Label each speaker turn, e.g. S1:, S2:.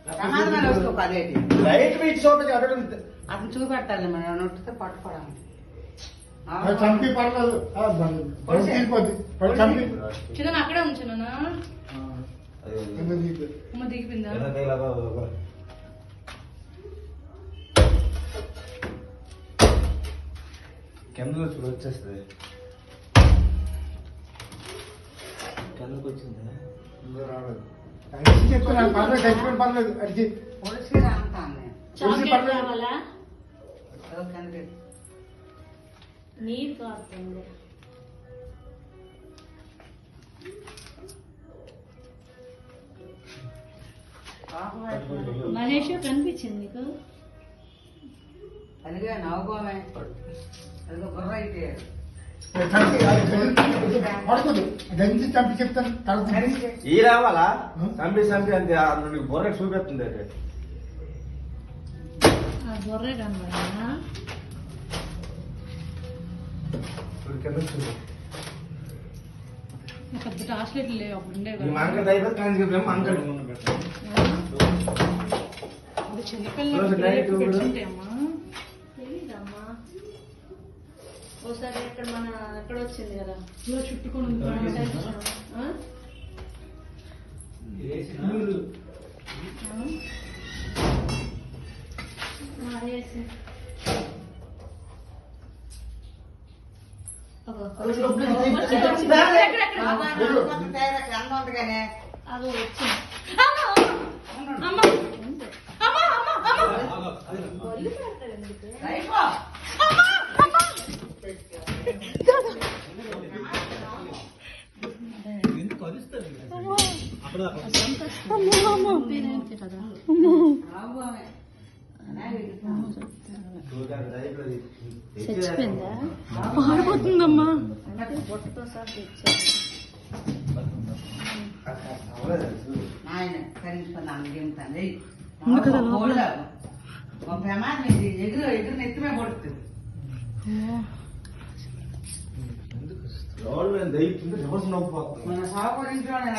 S1: ప్రమాదమైన వస్తువు అదేంటి
S2: light which చూపి అడగడం
S1: అతను చూపెట్టాలి మనం నొట్టితే పట్టుకోవడానికి
S3: చంపి పడలేదు చంపి
S4: చిన్న అక్కడే ఉంచానా అమ్మ దిగిపోయిందా
S2: కింద చూడు వచ్చేస్తుంది కిందకు వచ్చింది
S3: రాలేదు చెప్తున్నాను పర్లేదు చచ్చిపోయిన పర్లేదు అడిగి
S1: పొడిసి రాంతాను
S4: చాక్లెట్ కావాలా
S1: నేను
S4: నీరు కాస్తుంది మహేష్ కనిపించింది నీకు
S1: అదిగా నవ్వుకోమే అదిగో బుర్ర అయితే
S3: పడుకోదు గంజి చంపి చెప్తాను తడుతుంది
S2: ఈ రావాలా చంపి అంతే అందులో బొర్ర చూపెడుతుంది అది
S4: ఆ గొర్రె కనబడా
S2: కింద చూడు
S4: పెద్ద టాస్లెట్లు లేవు అప్పుడు ఉండేవి
S2: ఈ మంగళ అయిపోతే కానీ చెప్పలేము మంగళ రోజు నైట్ కూడా.
S4: చిన్నపిల్లలు తెలీదమ్మా ఓసారి ఎక్కడ మన ఎక్కడ వచ్చింది కదా చుట్టుకొని ఉంది. ఆ? వేసి.
S1: అందుకనే
S4: అదో వచ్చింది అమ్మ అమ్మ అమ్మ అమ్మ బొల్లి పెడతాడు ఎందుకు?
S1: రైపో
S4: పేరేంటి కదా
S1: నవ్వుకోమే
S4: చచ్చిపోయిందా పాడిపోతుందమ్మా బొట్టతో సార్ తెచ్చాను
S1: నాయన కరించుకున్నాను దిగుతాను
S4: ఎందుకు అలా లోపల?
S1: ప్రమాదం ఇది ఎగురు ఎగురు నెత్తిమే పడుతుంది
S2: ఎవరు దయచేసి రివర్స్ నవ్వుపోతుంది
S1: మన సాగు ఇంట్లోనే